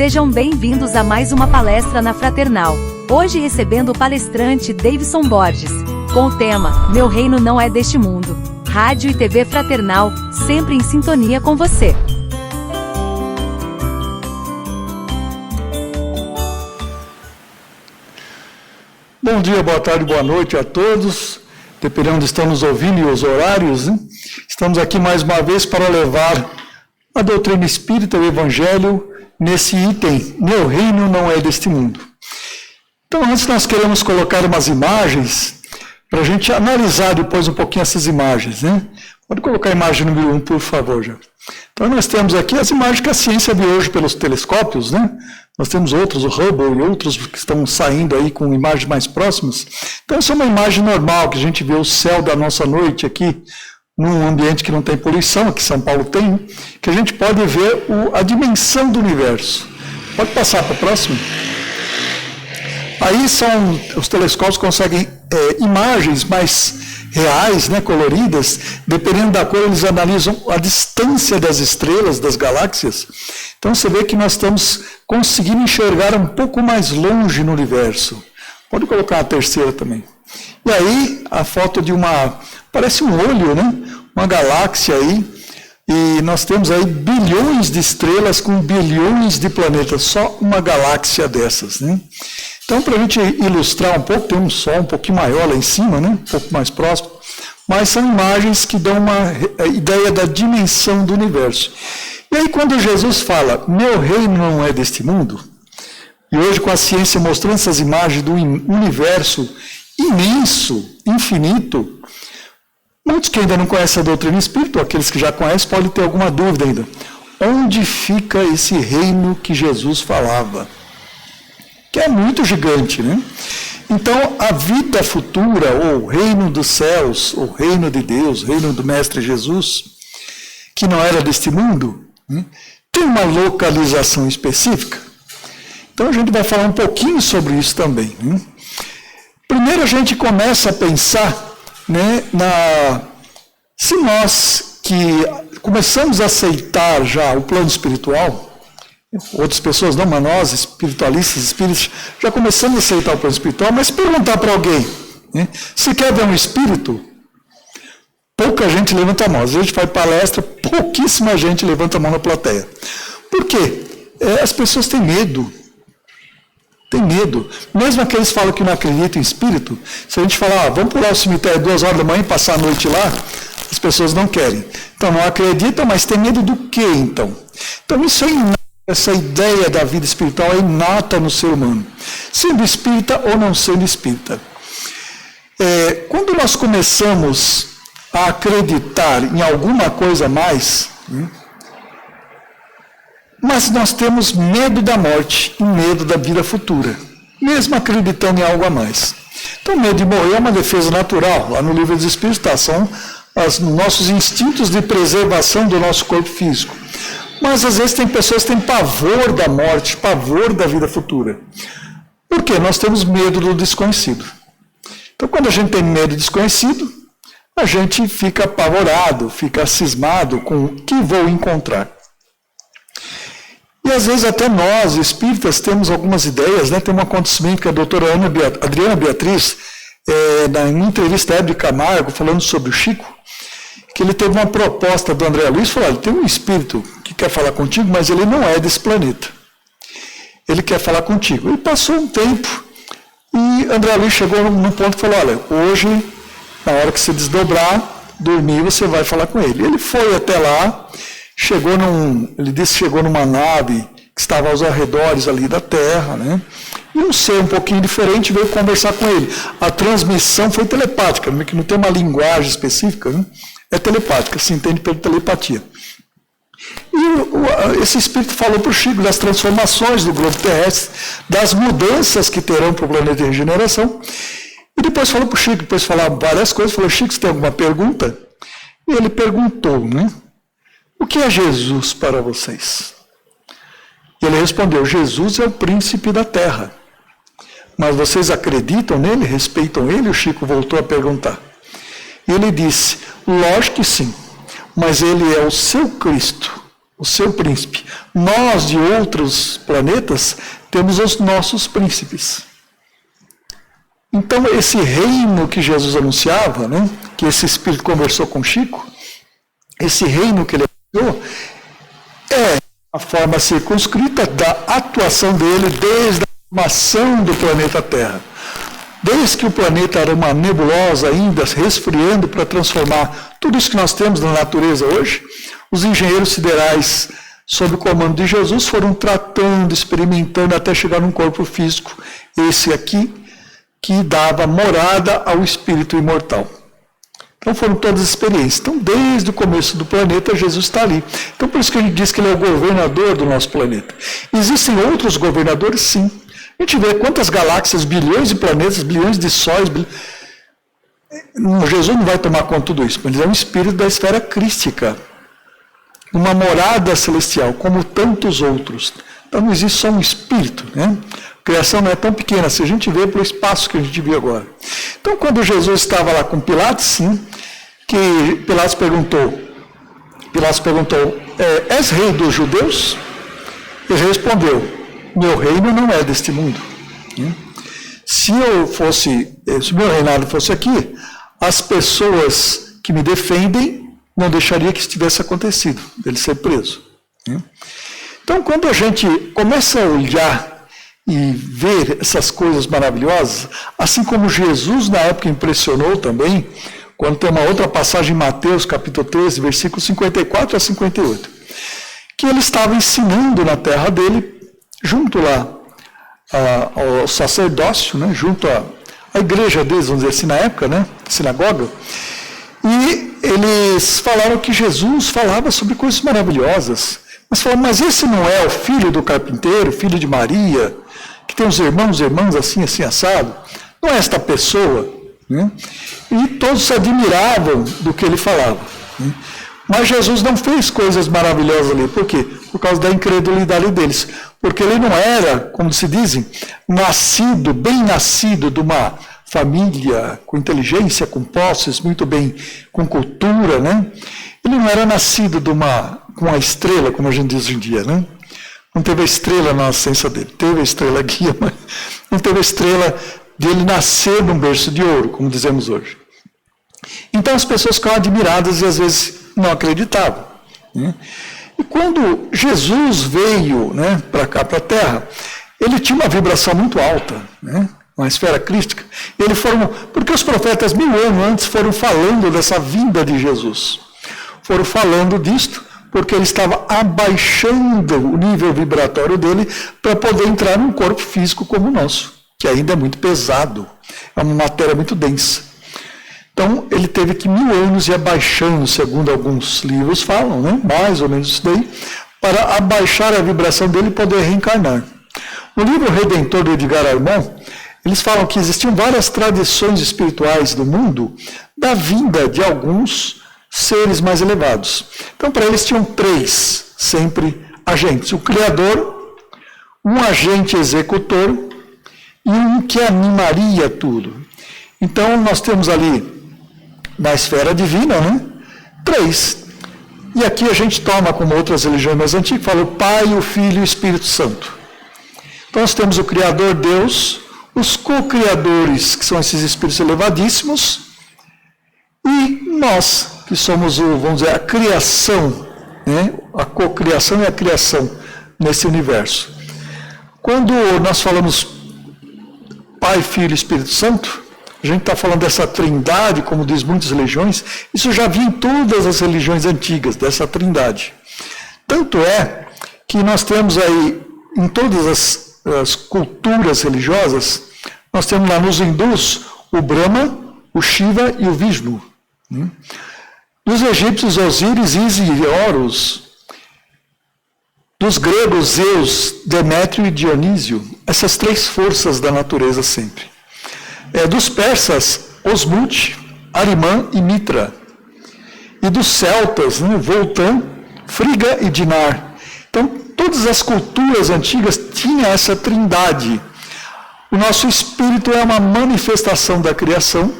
Sejam bem-vindos a mais uma palestra na Fraternal. Hoje recebendo o palestrante Davidson Borges, com o tema Meu Reino Não É Deste Mundo. Rádio e TV Fraternal, sempre em sintonia com você. Bom dia, boa tarde, boa noite a todos, dependendo de estão nos ouvindo e os horários, né? Estamos aqui mais uma vez para levar a doutrina espírita, o Evangelho, nesse item, Meu Reino Não É Deste Mundo. Então, antes nós queremos colocar umas imagens, para a gente analisar depois um pouquinho essas imagens, né? Pode colocar a imagem número 1, por favor, já. Então, nós temos aqui as imagens que a ciência viu hoje pelos telescópios, né? Nós temos outros, o Hubble e outros que estão saindo aí com imagens mais próximas. Então, essa é uma imagem normal, que a gente vê o céu da nossa noite aqui, num ambiente que não tem poluição, aqui São Paulo tem, que a gente pode ver a dimensão do universo. Pode passar para o próximo? Aí os telescópios conseguem imagens mais reais, né, coloridas, dependendo da cor, eles analisam a distância das estrelas, das galáxias. Então você vê que nós estamos conseguindo enxergar um pouco mais longe no universo. Pode colocar a terceira também. E aí, a foto de parece um olho, né? Uma galáxia aí, e nós temos aí bilhões de estrelas com bilhões de planetas, só uma galáxia dessas, né? Então, para a gente ilustrar um pouco, tem um sol um pouquinho maior lá em cima, né? Um pouco mais próximo, mas são imagens que dão uma ideia da dimensão do universo. E aí, quando Jesus fala, meu reino não é deste mundo, e hoje com a ciência mostrando essas imagens do universo imenso, infinito, muitos que ainda não conhecem a doutrina espírita, aqueles que já conhecem, podem ter alguma dúvida ainda. Onde fica esse reino que Jesus falava? Que é muito gigante, né? Então, a vida futura, ou o reino dos céus, o reino de Deus, o reino do Mestre Jesus, que não era deste mundo, né, tem uma localização específica. Então, a gente vai falar um pouquinho sobre isso também, né? Primeiro a gente começa a pensar, né, se nós que começamos a aceitar já o plano espiritual, outras pessoas não, mas nós, espiritualistas, espíritos, já começamos a aceitar o plano espiritual, mas perguntar para alguém, né, se quer ver um espírito, pouca gente levanta a mão. Às vezes a gente faz palestra, pouquíssima gente levanta a mão na plateia. Por quê? As pessoas têm medo. Tem medo. Mesmo aqueles que falam que não acreditam em espírito, se a gente falar, vamos pular o cemitério 2 horas da manhã e passar a noite lá, as pessoas não querem. Então não acreditam, mas tem medo do quê, então? Então isso é inato, essa ideia da vida espiritual é inata no ser humano, sendo espírita ou não sendo espírita. Quando nós começamos a acreditar em alguma coisa a mais, mas nós temos medo da morte e medo da vida futura, mesmo acreditando em algo a mais. Então, medo de morrer é uma defesa natural. Lá no Livro dos Espíritos são os nossos instintos de preservação do nosso corpo físico. Mas, às vezes, tem pessoas que têm pavor da morte, pavor da vida futura. Por quê? Nós temos medo do desconhecido. Então, quando a gente tem medo do desconhecido, a gente fica apavorado, fica cismado com o que vou encontrar. E às vezes até nós, espíritas, temos algumas ideias, né? Tem um acontecimento que a doutora Adriana Beatriz, na entrevista de Camargo, falando sobre o Chico, que ele teve uma proposta do André Luiz, falou, tem um espírito que quer falar contigo, mas ele não é desse planeta. Ele quer falar contigo. E passou um tempo, e André Luiz chegou num ponto e falou, olha, hoje, na hora que você desdobrar, dormir, você vai falar com ele. Ele foi até lá, ele disse que chegou numa nave que estava aos arredores ali da Terra, né? E um ser um pouquinho diferente veio conversar com ele. A transmissão foi telepática, que não tem uma linguagem específica, né? É telepática, se entende pela telepatia. E esse espírito falou para o Chico das transformações do globo terrestre, das mudanças que terão para o planeta de regeneração. E depois falou para o Chico, depois falaram várias coisas, falou, Chico, você tem alguma pergunta? E ele perguntou, né? O que é Jesus para vocês? E ele respondeu, Jesus é o príncipe da terra. Mas vocês acreditam nele, respeitam ele? O Chico voltou a perguntar. E ele disse, lógico que sim, mas ele é o seu Cristo, o seu príncipe. Nós, de outros planetas, temos os nossos príncipes. Então, esse reino que Jesus anunciava, né, que esse Espírito conversou com Chico, esse reino que ele anunciou, é a forma circunscrita da atuação dele desde a formação do planeta Terra. Desde que o planeta era uma nebulosa ainda, resfriando para transformar tudo isso que nós temos na natureza hoje, os engenheiros siderais, sob o comando de Jesus, foram tratando, experimentando, até chegar num corpo físico, esse aqui, que dava morada ao espírito imortal. Então foram todas as experiências. Então, desde o começo do planeta, Jesus está ali. Então, por isso que a gente diz que ele é o governador do nosso planeta. Existem outros governadores? Sim. A gente vê quantas galáxias, bilhões de planetas, bilhões de sóis. Jesus não vai tomar conta de tudo isso, mas ele é um espírito da esfera crística. Uma morada celestial, como tantos outros. Então, não existe só um espírito, né? A criação não é tão pequena, se a gente vê pelo espaço que a gente viu agora. Então, quando Jesus estava lá com Pilatos, sim, que Pilatos perguntou, és rei dos judeus? Ele respondeu, meu reino não é deste mundo. Se o meu reinado fosse aqui, as pessoas que me defendem não deixariam que isso tivesse acontecido, ele ser preso. Então, quando a gente começa a olhar e ver essas coisas maravilhosas, assim como Jesus na época impressionou também, quando tem uma outra passagem em Mateus, capítulo 13, versículos 54 a 58, que ele estava ensinando na terra dele, junto lá ao sacerdócio, né, junto à igreja deles, vamos dizer assim, na época, né, sinagoga, e eles falaram que Jesus falava sobre coisas maravilhosas, mas falaram, mas esse não é o filho do carpinteiro, filho de Maria, que tem os irmãos assim, assado? Não é esta pessoa? Né? E todos se admiravam do que ele falava. Né? Mas Jesus não fez coisas maravilhosas ali. Por quê? Por causa da incredulidade deles. Porque ele não era, como se dizem, bem nascido de uma família com inteligência, com posses, muito bem, com cultura, né? Ele não era nascido com uma estrela, como a gente diz hoje em dia, né? Não teve a estrela na nascença dele. Teve a estrela guia, mas não teve a estrela dele nascer num berço de ouro, como dizemos hoje. Então as pessoas ficavam admiradas e às vezes não acreditavam. Né? E quando Jesus veio, né, para cá, para a Terra, ele tinha uma vibração muito alta, né? Uma esfera crística. Ele formou, porque os profetas 1000 anos antes foram falando dessa vinda de Jesus. Foram falando disto, porque ele estava abaixando o nível vibratório dele para poder entrar num corpo físico como o nosso, que ainda é muito pesado, é uma matéria muito densa. Então, ele teve que 1000 anos ir abaixando, segundo alguns livros falam, né? Mais ou menos isso daí, para abaixar a vibração dele e poder reencarnar. No livro Redentor do Edgar Armand, eles falam que existiam várias tradições espirituais do mundo da vinda de alguns seres mais elevados. Então, para eles tinham 3 sempre agentes: o Criador, um agente executor e um que animaria tudo. Então, nós temos ali, na esfera divina, né, 3. E aqui a gente toma, como outras religiões mais antigas, fala o Pai, o Filho e o Espírito Santo. Então, nós temos o Criador, Deus, os co-criadores, que são esses espíritos elevadíssimos, e nós, que somos, vamos dizer, a criação, né? A cocriação e a criação nesse universo. Quando nós falamos Pai, Filho e Espírito Santo, a gente está falando dessa trindade, como diz muitas religiões, isso já vinha em todas as religiões antigas, dessa trindade. Tanto é que nós temos aí, em todas as culturas religiosas, nós temos lá nos hindus o Brahma, o Shiva e o Vishnu. Dos egípcios, Osíris, Ísis e Horus. Dos gregos, Zeus, Demétrio e Dionísio. Essas 3 forças da natureza sempre. Dos persas, Osmute, Arimã e Mitra. E dos celtas, né, Voltan, Friga e Dinar. Então, todas as culturas antigas tinham essa trindade. O nosso espírito é uma manifestação da criação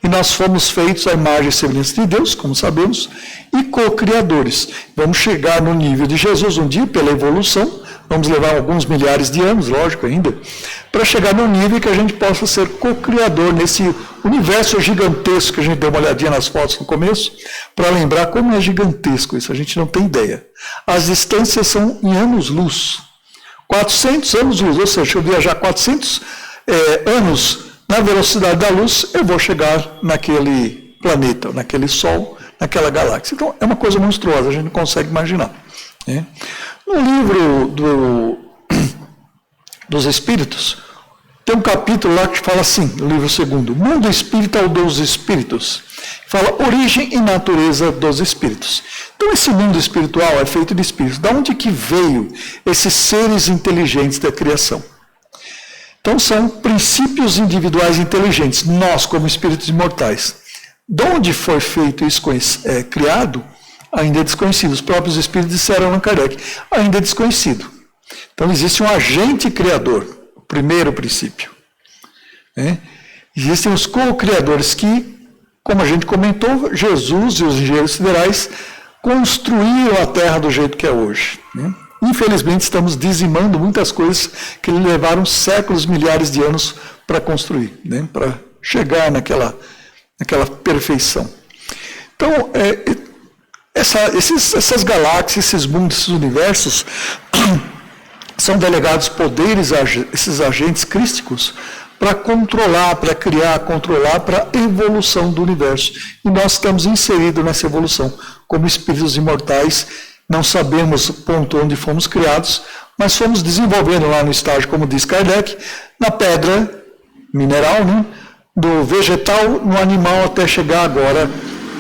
E nós fomos feitos à imagem e semelhança de Deus, como sabemos, e co-criadores. Vamos chegar no nível de Jesus um dia, pela evolução, vamos levar alguns milhares de anos, lógico ainda, para chegar no nível que a gente possa ser co-criador nesse universo gigantesco, que a gente deu uma olhadinha nas fotos no começo, para lembrar como é gigantesco isso, a gente não tem ideia. As distâncias são em anos-luz. 400 anos-luz, ou seja, se eu viajar 400 anos na velocidade da luz, eu vou chegar naquele planeta, naquele Sol, naquela galáxia. Então, é uma coisa monstruosa, a gente não consegue imaginar. Né? No livro dos Espíritos, tem um capítulo lá que fala assim, no livro 2º, Mundo Espírita ou dos Espíritos. Fala origem e natureza dos espíritos. Então, esse mundo espiritual é feito de espíritos. Da onde que veio esses seres inteligentes da criação? Então, são princípios individuais inteligentes, nós como espíritos imortais. De onde foi feito isso, criado, ainda é desconhecido. Os próprios espíritos disseram a Allan Kardec, ainda é desconhecido. Então, existe um agente criador, o primeiro princípio. Existem os co-criadores que, como a gente comentou, Jesus e os engenheiros siderais construíram a Terra do jeito que é hoje. Infelizmente, estamos dizimando muitas coisas que levaram séculos, milhares de anos para construir, para chegar naquela perfeição. Então, essas galáxias, esses mundos, esses universos, são delegados poderes a esses agentes crísticos para controlar, para criar, controlar, para a evolução do universo. E nós estamos inseridos nessa evolução, como espíritos imortais. Não sabemos o ponto onde fomos criados, mas fomos desenvolvendo lá no estágio, como diz Kardec, na pedra mineral, do vegetal no animal, até chegar agora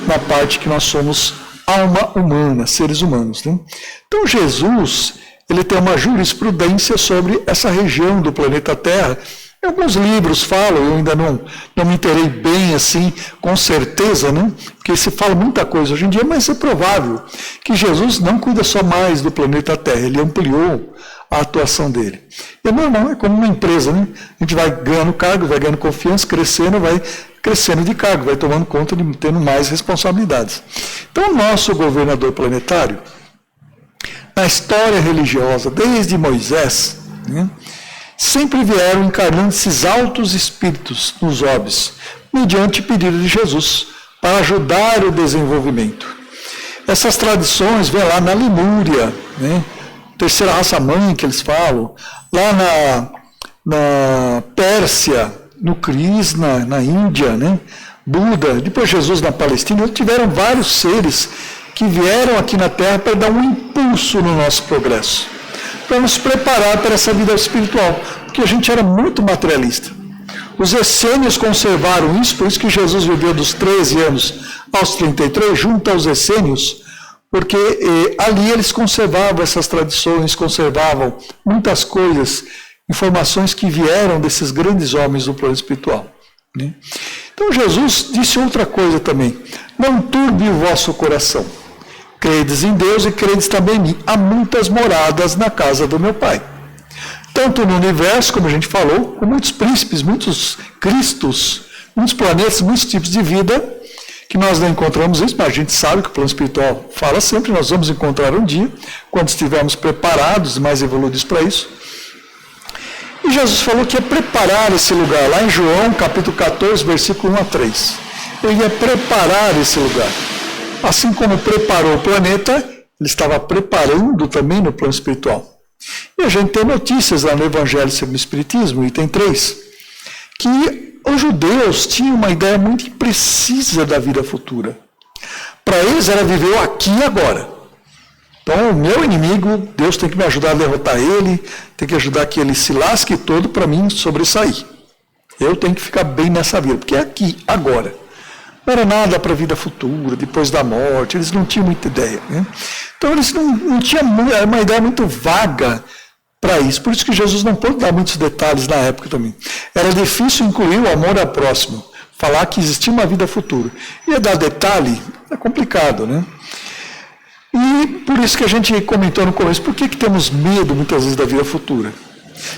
na parte que nós somos alma humana, seres humanos. Então Jesus, ele tem uma jurisprudência sobre essa região do planeta Terra. Alguns livros falam, eu ainda não me inteirei bem assim, com certeza, porque se fala muita coisa hoje em dia, mas é provável que Jesus não cuida só mais do planeta Terra, ele ampliou a atuação dele. E é normal, é como uma empresa, a gente vai ganhando cargo, vai ganhando confiança, vai crescendo de cargo, vai tomando conta de tendo mais responsabilidades. Então, o nosso governador planetário, na história religiosa, desde Moisés, sempre vieram encarnando esses altos espíritos nos orbes, mediante pedido de Jesus, para ajudar o desenvolvimento. Essas tradições vêm lá na Lemúria, terceira raça-mãe que eles falam, lá na Pérsia, no Krishna, na Índia, Buda, depois Jesus na Palestina, tiveram vários seres que vieram aqui na Terra para dar um impulso no nosso progresso, para nos preparar para essa vida espiritual, porque a gente era muito materialista. Os essênios conservaram isso, por isso que Jesus viveu dos 13 anos aos 33, junto aos essênios, porque ali eles conservavam essas tradições, conservavam muitas coisas, informações que vieram desses grandes homens do plano espiritual. Então Jesus disse outra coisa também, não turbe o vosso coração. Credes em Deus e credes também em mim. Há muitas moradas na casa do meu Pai. Tanto no universo, como a gente falou, com muitos príncipes, muitos cristos, muitos planetas, muitos tipos de vida, que nós não encontramos isso, mas a gente sabe que o plano espiritual fala sempre, nós vamos encontrar um dia, quando estivermos preparados, mais evoluídos para isso. E Jesus falou que ia preparar esse lugar, lá em João, capítulo 14, versículo 1 a 3. Ele ia preparar esse lugar. Assim como preparou o planeta, ele estava preparando também no plano espiritual. E a gente tem notícias lá no Evangelho segundo o Espiritismo, item 3, que os judeus tinham uma ideia muito imprecisa da vida futura. Para eles era viver o aqui e agora. Então, o meu inimigo, Deus tem que me ajudar a derrotar ele, tem que ajudar que ele se lasque todo para mim sobressair. Eu tenho que ficar bem nessa vida, porque é aqui, agora. Não era nada para a vida futura, depois da morte, eles não tinham muita ideia. Então, eles não tinham uma ideia muito vaga para isso. Por isso que Jesus não pôde dar muitos detalhes na época também. Era difícil incluir o amor ao próximo, falar que existia uma vida futura. Ia dar detalhe, é complicado, E por isso que a gente comentou no começo, por que temos medo muitas vezes da vida futura?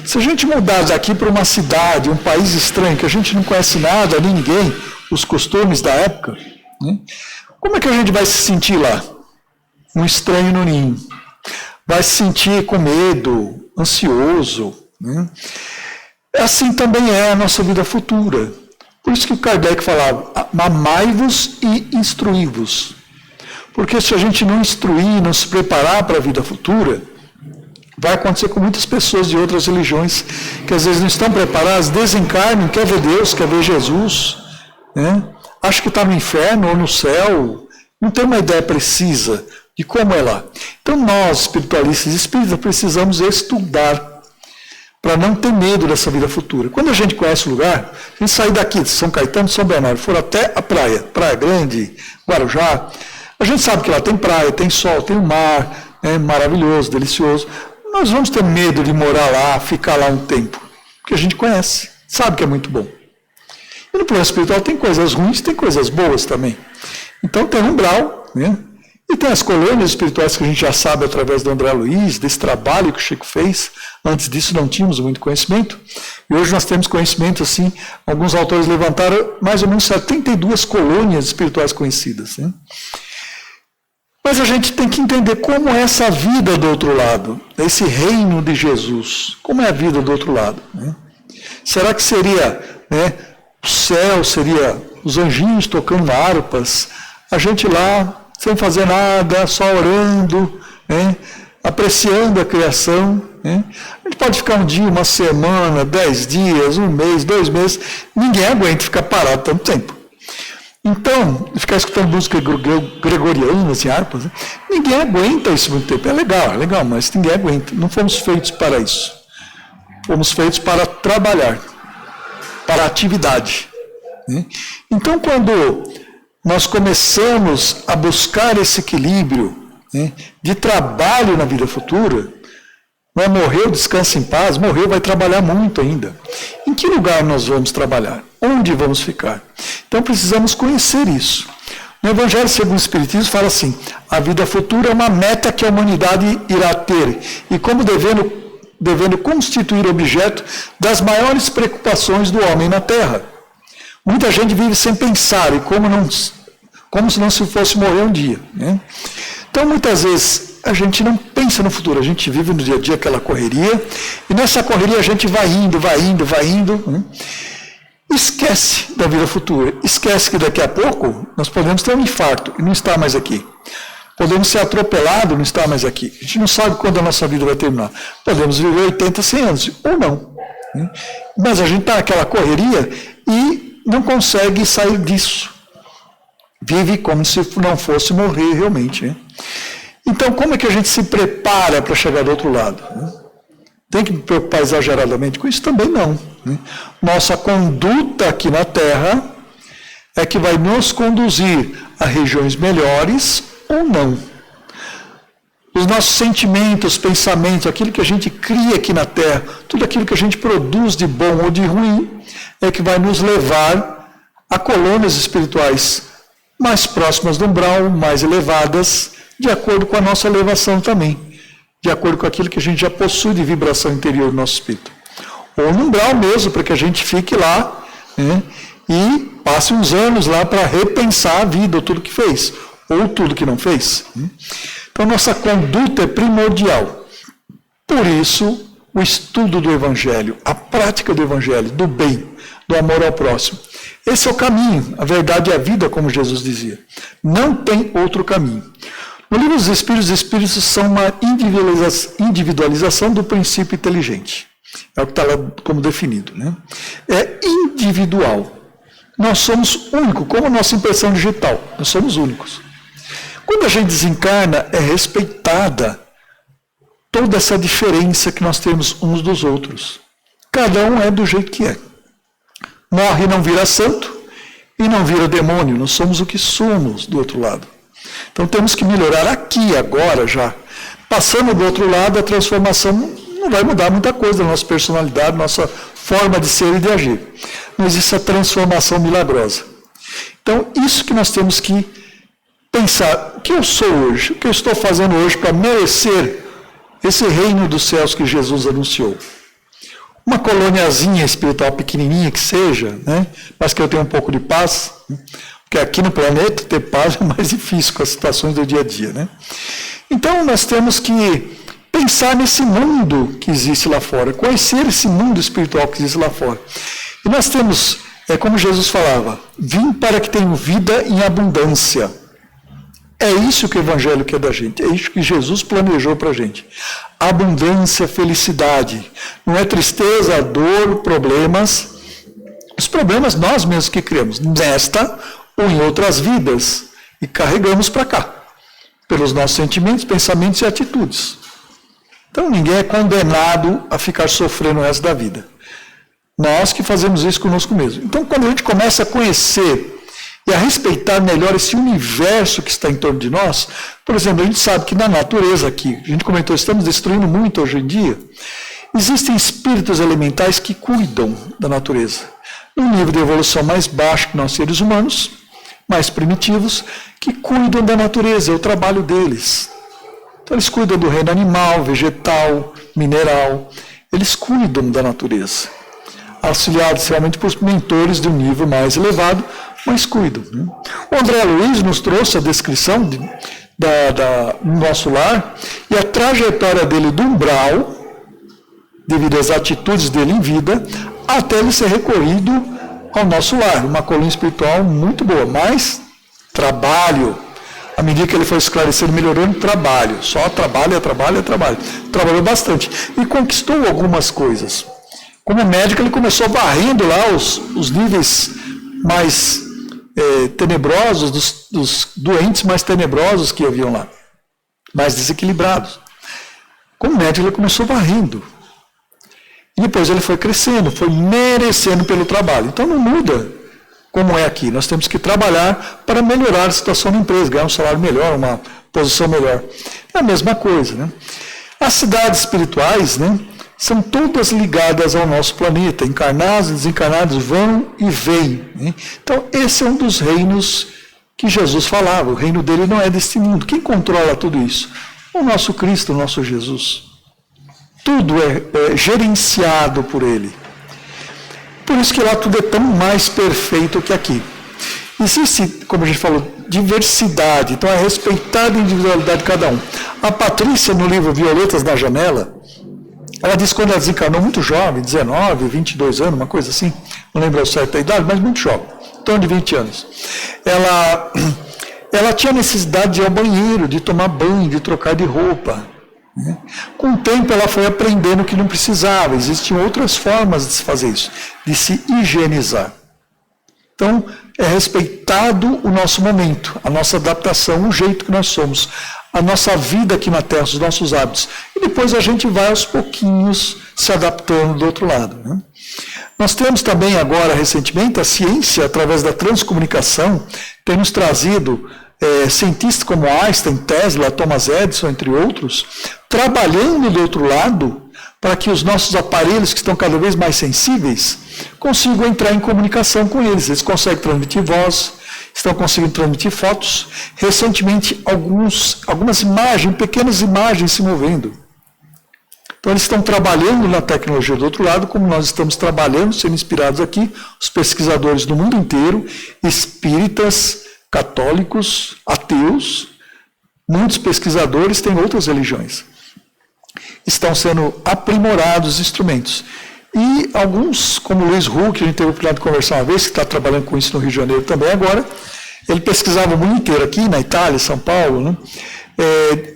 Se a gente mudar daqui para uma cidade, um país estranho, que a gente não conhece nada, nem ninguém, os costumes da época, né? Como é que a gente vai se sentir lá? Um estranho no ninho. Vai se sentir com medo, ansioso, né? Assim também é a nossa vida futura. Por isso que o Kardec falava, amai-vos e instruí-vos. Porque se a gente não instruir, não se preparar para a vida futura, vai acontecer com muitas pessoas de outras religiões que às vezes não estão preparadas, desencarnam, quer ver Deus, quer ver Jesus, né? Acha que está no inferno ou no céu, não tem uma ideia precisa de como é lá. Então nós, espiritualistas e espíritas, precisamos estudar para não ter medo dessa vida futura. Quando a gente conhece o lugar, a gente sair daqui de São Caetano, São Bernardo, for até a Praia Grande, Guarujá, a gente sabe que lá tem praia, tem sol, tem o mar, é maravilhoso, delicioso. Nós vamos ter medo de morar lá, ficar lá um tempo, porque a gente conhece, sabe que é muito bom. E no plano espiritual tem coisas ruins, tem coisas boas também. Então tem umbral, né? E tem as colônias espirituais que a gente já sabe através do André Luiz, desse trabalho que o Chico fez. Antes disso não tínhamos muito conhecimento. E hoje nós temos conhecimento, assim, alguns autores levantaram mais ou menos 72 colônias espirituais conhecidas, né? Mas a gente tem que entender como é essa vida do outro lado, esse reino de Jesus. Como é a vida do outro lado, né? Será que seria, né, o céu, seria os anjinhos tocando harpas, a gente lá sem fazer nada, só orando, né, apreciando a criação, né? A gente pode ficar um dia, uma semana, 10 dias, um mês, 2 meses, ninguém aguenta ficar parado tanto tempo. Então, ficar escutando música gregorianas e harpas, né? Ninguém aguenta isso muito tempo. É legal, mas ninguém aguenta. Não fomos feitos para isso. Fomos feitos para trabalhar, para a atividade, né? Então, quando nós começamos a buscar esse equilíbrio, né, de trabalho na vida futura, não é morreu, descansa em paz, morreu, vai trabalhar muito ainda. Em que lugar nós vamos trabalhar? Onde vamos ficar? Então precisamos conhecer isso. No Evangelho segundo o Espiritismo fala assim, a vida futura é uma meta que a humanidade irá ter, e como devendo constituir objeto das maiores preocupações do homem na Terra. Muita gente vive sem pensar, e como se não se fosse morrer um dia, né? Então muitas vezes a gente não pensa no futuro, a gente vive no dia a dia aquela correria, e nessa correria a gente vai indo, né? Esquece da vida futura, esquece que daqui a pouco nós podemos ter um infarto e não estar mais aqui. Podemos ser atropelados e não estar mais aqui. A gente não sabe quando a nossa vida vai terminar. Podemos viver 80, 100 anos, ou não, né? Mas a gente está naquela correria e não consegue sair disso. Vive como se não fosse morrer realmente, né? Então, como é que a gente se prepara para chegar do outro lado, né? Tem que me preocupar exageradamente com isso? Também não, né? Nossa conduta aqui na Terra é que vai nos conduzir a regiões melhores ou não. Os nossos sentimentos, pensamentos, aquilo que a gente cria aqui na Terra, tudo aquilo que a gente produz de bom ou de ruim, é que vai nos levar a colônias espirituais mais próximas do umbral, mais elevadas, de acordo com a nossa elevação também, de acordo com aquilo que a gente já possui de vibração interior do nosso espírito. Ou no umbral mesmo, para que a gente fique lá, né, e passe uns anos lá para repensar a vida, tudo que fez, ou tudo que não fez, né? Então, nossa conduta é primordial. Por isso, o estudo do Evangelho, a prática do Evangelho, do bem, do amor ao próximo. Esse é o caminho, a verdade é a vida, como Jesus dizia. Não tem outro caminho. No livro dos Espíritos, os Espíritos são uma individualização do princípio inteligente. É o que está lá como definido, né? É individual. Nós somos únicos, como a nossa impressão digital. Nós somos únicos. Quando a gente desencarna, é respeitada toda essa diferença que nós temos uns dos outros. Cada um é do jeito que é. Morre e não vira santo, e não vira demônio. Nós somos o que somos do outro lado. Então temos que melhorar aqui, agora já. Passando do outro lado, a transformação não vai mudar muita coisa na nossa personalidade, nossa forma de ser e de agir. Não existe essa transformação milagrosa. Então, isso que nós temos que pensar. O que eu sou hoje? O que eu estou fazendo hoje para merecer esse reino dos céus que Jesus anunciou? uma coloniazinha espiritual pequenininha que seja, né? Mas que eu tenha um pouco de paz, né? Porque aqui no planeta ter paz é mais difícil com as situações do dia a dia, né? Então nós temos que pensar nesse mundo que existe lá fora, conhecer esse mundo espiritual que existe lá fora. E nós temos, como Jesus falava, vim para que tenham vida em abundância. É isso que o Evangelho quer da gente, é isso que Jesus planejou para a gente. Abundância, felicidade. Não é tristeza, dor, problemas. Os problemas nós mesmos que criamos, nesta ou em outras vidas, e carregamos para cá, pelos nossos sentimentos, pensamentos e atitudes. Então ninguém é condenado a ficar sofrendo o resto da vida. Nós que fazemos isso conosco mesmo. Então quando a gente começa a conhecer e a respeitar melhor esse universo que está em torno de nós, por exemplo, a gente sabe que na natureza aqui, a gente comentou, estamos destruindo muito hoje em dia, existem espíritos elementais que cuidam da natureza. Num nível de evolução mais baixo que nós seres humanos, mais primitivos, que cuidam da natureza, é o trabalho deles. Então eles cuidam do reino animal, vegetal, mineral, eles cuidam da natureza. Auxiliados realmente por mentores de um nível mais elevado, mas cuidam. Né? O André Luiz nos trouxe a descrição do nosso lar e a trajetória dele do umbral, devido às atitudes dele em vida, até ele ser recolhido ao nosso lar. Uma coluna espiritual muito boa, mas trabalho. À medida que ele foi esclarecendo, melhorando, trabalho. Só trabalho. Trabalhou bastante. E conquistou algumas coisas. Como médico, ele começou varrendo lá os níveis mais tenebrosos, dos doentes mais tenebrosos que haviam lá, mais desequilibrados. Como médico, ele começou varrendo. E depois ele foi crescendo, foi merecendo pelo trabalho. Então não muda como é aqui. Nós temos que trabalhar para melhorar a situação da empresa, ganhar um salário melhor, uma posição melhor. É a mesma coisa, né? As cidades espirituais, né, são todas ligadas ao nosso planeta. Encarnados e desencarnados vão e vêm. Né? Então, esse é um dos reinos que Jesus falava. O reino dele não é deste mundo. Quem controla tudo isso? O nosso Cristo, o nosso Jesus. Tudo é gerenciado por ele. Por isso que lá tudo é tão mais perfeito que aqui. Existe, como a gente falou, diversidade. Então, é respeitada a individualidade de cada um. A Patrícia, no livro Violetas na Janela, ela disse que quando ela desencarnou muito jovem, 19, 22 anos, uma coisa assim, não lembro a certa idade, mas muito jovem, em torno de 20 anos. Ela tinha necessidade de ir ao banheiro, de tomar banho, de trocar de roupa. Né? Com o tempo ela foi aprendendo que não precisava, existiam outras formas de se fazer isso, de se higienizar. Então, é respeitado o nosso momento, a nossa adaptação, o jeito que nós somos, a nossa vida aqui na Terra, os nossos hábitos. E depois a gente vai aos pouquinhos se adaptando do outro lado. Né? Nós temos também agora, recentemente, a ciência, através da transcomunicação, tem nos trazido cientistas como Einstein, Tesla, Thomas Edison, entre outros, trabalhando do outro lado para que os nossos aparelhos, que estão cada vez mais sensíveis, consigam entrar em comunicação com eles. Eles conseguem transmitir voz, estão conseguindo transmitir fotos. Recentemente, algumas imagens, pequenas imagens se movendo. Então, eles estão trabalhando na tecnologia do outro lado, como nós estamos trabalhando, sendo inspirados aqui, os pesquisadores do mundo inteiro, espíritas, católicos, ateus, muitos pesquisadores têm outras religiões. Estão sendo aprimorados os instrumentos. E alguns, como o Luiz Huck, que a gente teve o oportunidade de conversar uma vez, que está trabalhando com isso no Rio de Janeiro também agora, ele pesquisava o mundo inteiro, aqui na Itália, São Paulo, né?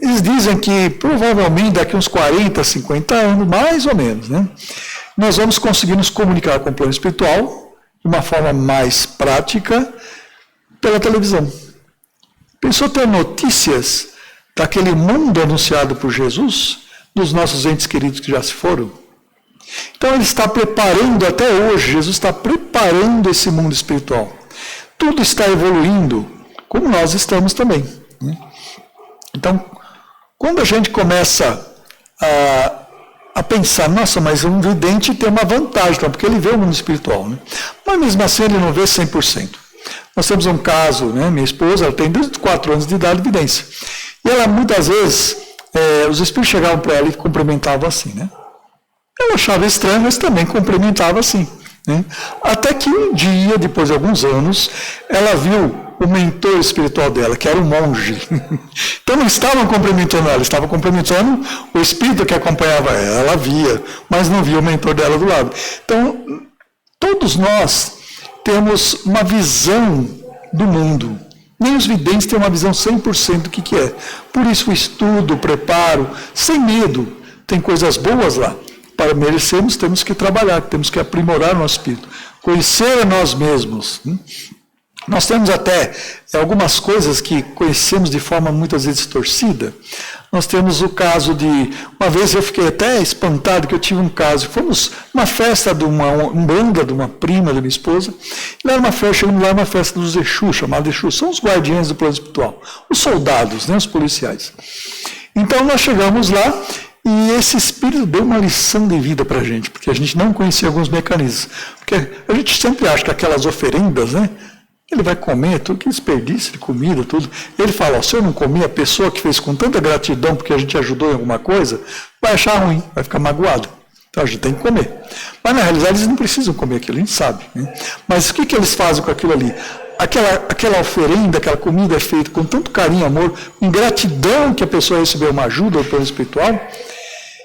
Eles dizem que provavelmente daqui uns 40, 50 anos, mais ou menos, né, nós vamos conseguir nos comunicar com o plano espiritual de uma forma mais prática pela televisão. Pensou ter notícias daquele mundo anunciado por Jesus, dos nossos entes queridos que já se foram? Então ele está preparando, até hoje, Jesus está preparando esse mundo espiritual. Tudo está evoluindo, como nós estamos também. Né? Então, quando a gente começa a pensar, nossa, mas um vidente tem uma vantagem, porque ele vê o mundo espiritual. Né? Mas mesmo assim ele não vê 100%. Nós temos um caso, né? Minha esposa, ela tem desde 4 anos de idade de vidência. E ela, muitas vezes, os espíritos chegavam para ela e cumprimentavam assim, né? Ela achava estranho, mas também cumprimentava assim. Né? Até que um dia, depois de alguns anos, ela viu o mentor espiritual dela, que era um monge. Então não estavam cumprimentando ela, estavam cumprimentando o espírito que acompanhava ela. Ela via, mas não via o mentor dela do lado. Então, todos nós temos uma visão do mundo. Nem os videntes têm uma visão 100% do que é. Por isso o estudo, o preparo, sem medo. Tem coisas boas lá. Para merecermos, temos que trabalhar, temos que aprimorar o nosso espírito. Conhecer a nós mesmos. Nós temos até algumas coisas que conhecemos de forma muitas vezes distorcida. Nós temos o caso de... Uma vez eu fiquei até espantado que eu tive um caso. Fomos numa festa de uma umbanda, de uma prima da minha esposa. E lá era uma festa, chegamos lá, uma festa dos Exu, chamada Exu. São os guardiães do plano espiritual. Os soldados, né, os policiais. Então nós chegamos lá e esse espírito deu uma lição de vida para a gente, porque a gente não conhecia alguns mecanismos. Porque a gente sempre acha que aquelas oferendas, né? Ele vai comer tudo, que desperdício de comida, tudo. Ele fala, se eu não comer, a pessoa que fez com tanta gratidão porque a gente ajudou em alguma coisa, vai achar ruim, vai ficar magoado. Então a gente tem que comer. Mas na realidade eles não precisam comer aquilo, a gente sabe. Né? Mas o que eles fazem com aquilo ali? Aquela oferenda, aquela comida é feita com tanto carinho e amor, com gratidão que a pessoa recebeu uma ajuda do plano espiritual,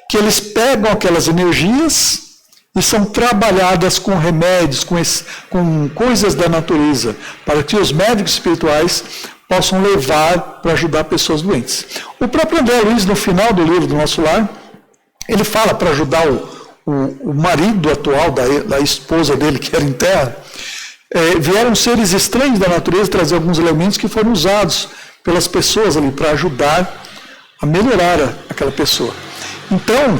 que eles pegam aquelas energias e são trabalhadas com remédios, com coisas da natureza, para que os médicos espirituais possam levar para ajudar pessoas doentes. O próprio André Luiz, no final do livro do Nosso Lar, ele fala para ajudar o marido atual da esposa dele, que era em terra, vieram seres estranhos da natureza trazer alguns elementos que foram usados pelas pessoas ali para ajudar a melhorar aquela pessoa. Então,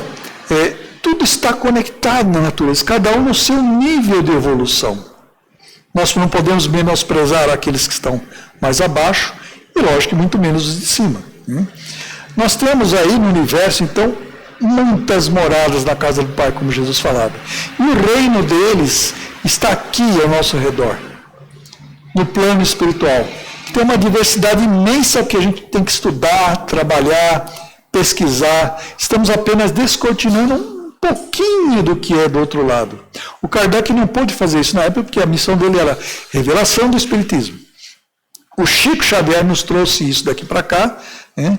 tudo está conectado na natureza, cada um no seu nível de evolução. Nós não podemos menosprezar aqueles que estão mais abaixo e, lógico, muito menos os de cima. Nós temos aí no universo, então, muitas moradas na casa do Pai, como Jesus falava. E o reino deles está aqui ao nosso redor, no plano espiritual. Tem uma diversidade imensa que a gente tem que estudar, trabalhar, pesquisar. Estamos apenas descortinando um pouquinho do que é do outro lado. O Kardec não pôde fazer isso na época porque a missão dele era revelação do Espiritismo. O Chico Xavier nos trouxe isso daqui para cá, né,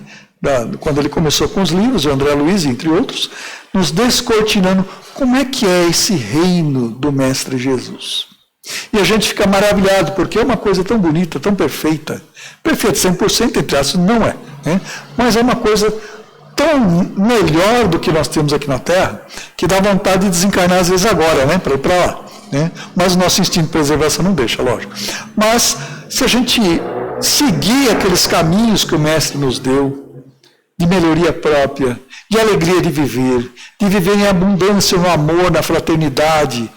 quando ele começou com os livros, o André Luiz, entre outros, nos descortinando como é que é esse reino do Mestre Jesus. E a gente fica maravilhado, porque é uma coisa tão bonita, tão perfeita. Perfeita 100%, entre aspas, não é. Né? Mas é uma coisa tão melhor do que nós temos aqui na Terra, que dá vontade de desencarnar às vezes agora, né, para ir para lá. Né? Mas o nosso instinto de preservação não deixa, lógico. Mas se a gente seguir aqueles caminhos que o Mestre nos deu, de melhoria própria, de alegria de viver em abundância, no amor, na fraternidade,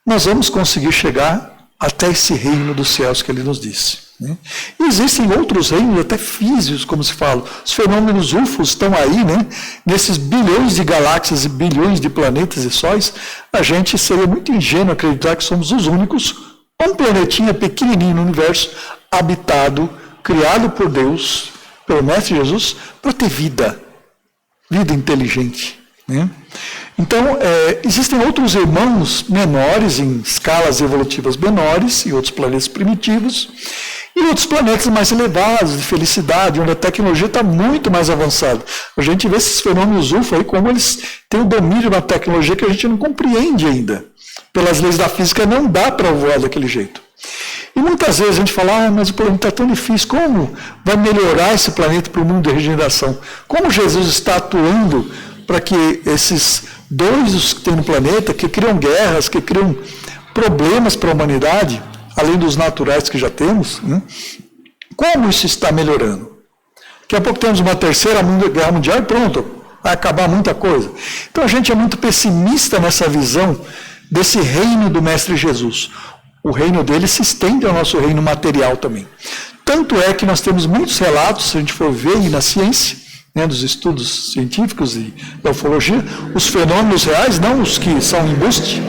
nós vamos conseguir chegar até esse reino dos céus que ele nos disse. Né? E existem outros reinos, até físicos, como se fala. Os fenômenos UFOs estão aí, né? Nesses bilhões de galáxias e bilhões de planetas e sóis. A gente seria muito ingênuo acreditar que somos os únicos, um planetinha pequenininho no universo, habitado, criado por Deus, pelo Mestre Jesus, para ter vida inteligente. Né? Então, existem outros irmãos menores, em escalas evolutivas menores, em outros planetas primitivos, e outros planetas mais elevados, de felicidade, onde a tecnologia está muito mais avançada. A gente vê esses fenômenos UFO aí, como eles têm o domínio da tecnologia que a gente não compreende ainda. Pelas leis da física, não dá para voar daquele jeito. E muitas vezes a gente fala, mas o planeta está tão difícil, como vai melhorar esse planeta para o mundo de regeneração? Como Jesus está atuando para que esses doidos que tem no planeta, que criam guerras, que criam problemas para a humanidade, além dos naturais que já temos, né? Como isso está melhorando? Daqui a pouco temos uma terceira guerra mundial e pronto, vai acabar muita coisa. Então a gente é muito pessimista nessa visão desse reino do Mestre Jesus. O reino dele se estende ao nosso reino material também. Tanto é que nós temos muitos relatos, se a gente for ver aí na ciência, né, dos estudos científicos e da ufologia, os fenômenos reais, não os que são embuste,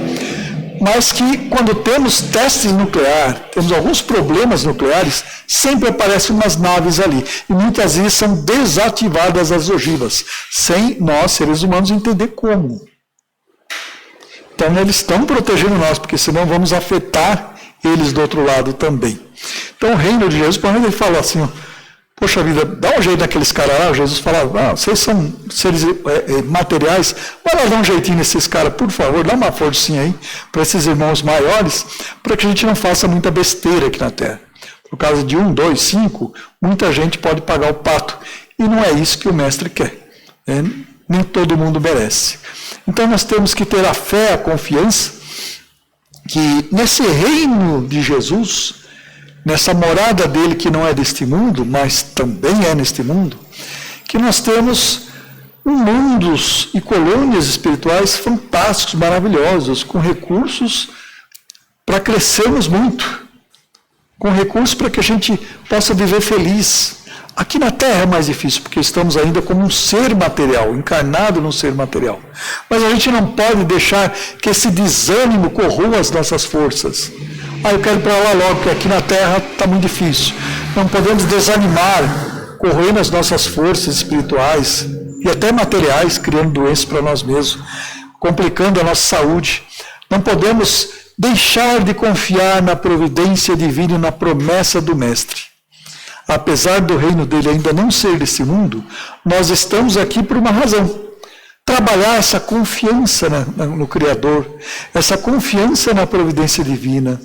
mas que quando temos testes nucleares, temos alguns problemas nucleares, sempre aparecem umas naves ali. E muitas vezes são desativadas as ogivas, sem nós, seres humanos, entender como. Então eles estão protegendo nós, porque senão vamos afetar eles do outro lado também. Então o reino de Jesus, por exemplo, ele fala assim, poxa vida, dá um jeito naqueles caras lá. Jesus falava, vocês são seres materiais, vai lá dar um jeitinho nesses caras, por favor, dá uma forcinha aí para esses irmãos maiores, para que a gente não faça muita besteira aqui na Terra. Por causa de 1, 2, 5, muita gente pode pagar o pato. E não é isso que o mestre quer. Nem todo mundo merece. Então nós temos que ter a fé, a confiança, que nesse reino de Jesus, nessa morada dele que não é deste mundo, mas também é neste mundo, que nós temos mundos e colônias espirituais fantásticos, maravilhosos, com recursos para crescermos muito, com recursos para que a gente possa viver feliz. Aqui na Terra é mais difícil, porque estamos ainda como um ser material, encarnado num ser material. Mas a gente não pode deixar que esse desânimo corroa as nossas forças. Eu quero ir para lá logo, porque aqui na Terra está muito difícil. Não podemos desanimar, corroendo as nossas forças espirituais e até materiais, criando doenças para nós mesmos, complicando a nossa saúde. Não podemos deixar de confiar na providência divina e na promessa do Mestre. Apesar do reino dele ainda não ser desse mundo, nós estamos aqui por uma razão. Trabalhar essa confiança no Criador, essa confiança na providência divina.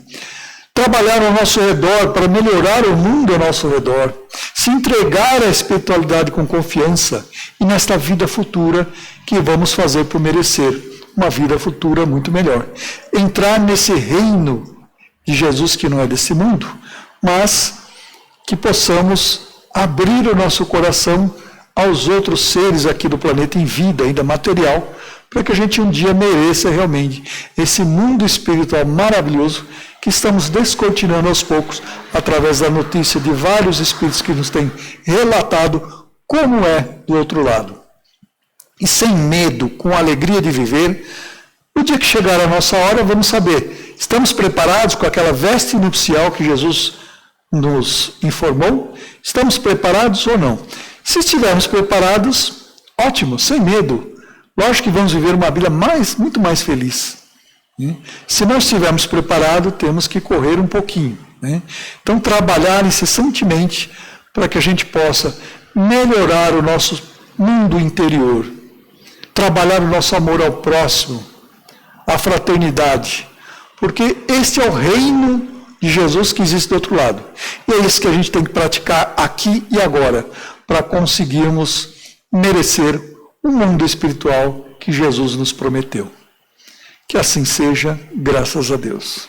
Trabalhar ao nosso redor para melhorar o mundo ao nosso redor. Se entregar à espiritualidade com confiança e nesta vida futura que vamos fazer por merecer uma vida futura muito melhor. Entrar nesse reino de Jesus que não é desse mundo, mas que possamos abrir o nosso coração aos outros seres aqui do planeta em vida, ainda material, para que a gente um dia mereça realmente esse mundo espiritual maravilhoso que estamos descortinando aos poucos, através da notícia de vários espíritos que nos têm relatado como é do outro lado. E sem medo, com a alegria de viver, no dia que chegar a nossa hora, vamos saber, estamos preparados com aquela veste nupcial que Jesus nos informou? Estamos preparados ou não? Se estivermos preparados, ótimo, sem medo. Lógico que vamos viver uma vida muito mais feliz. Se não estivermos preparados, temos que correr um pouquinho. Então, trabalhar incessantemente para que a gente possa melhorar o nosso mundo interior, trabalhar o nosso amor ao próximo, a fraternidade, porque este é o reino de Jesus que existe do outro lado. E é isso que a gente tem que praticar aqui e agora, para conseguirmos merecer o mundo espiritual que Jesus nos prometeu. Que assim seja, graças a Deus.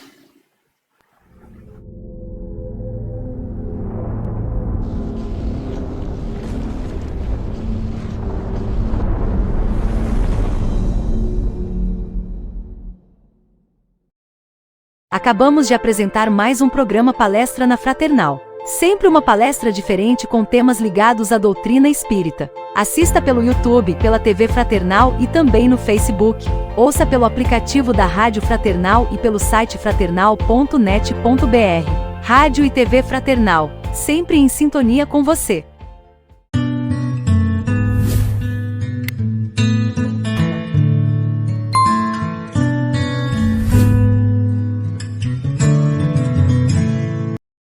Acabamos de apresentar mais um programa Palestra na Fraternal. Sempre uma palestra diferente com temas ligados à doutrina espírita. Assista pelo YouTube, pela TV Fraternal e também no Facebook. Ouça pelo aplicativo da Rádio Fraternal e pelo site fraternal.net.br. Rádio e TV Fraternal, sempre em sintonia com você.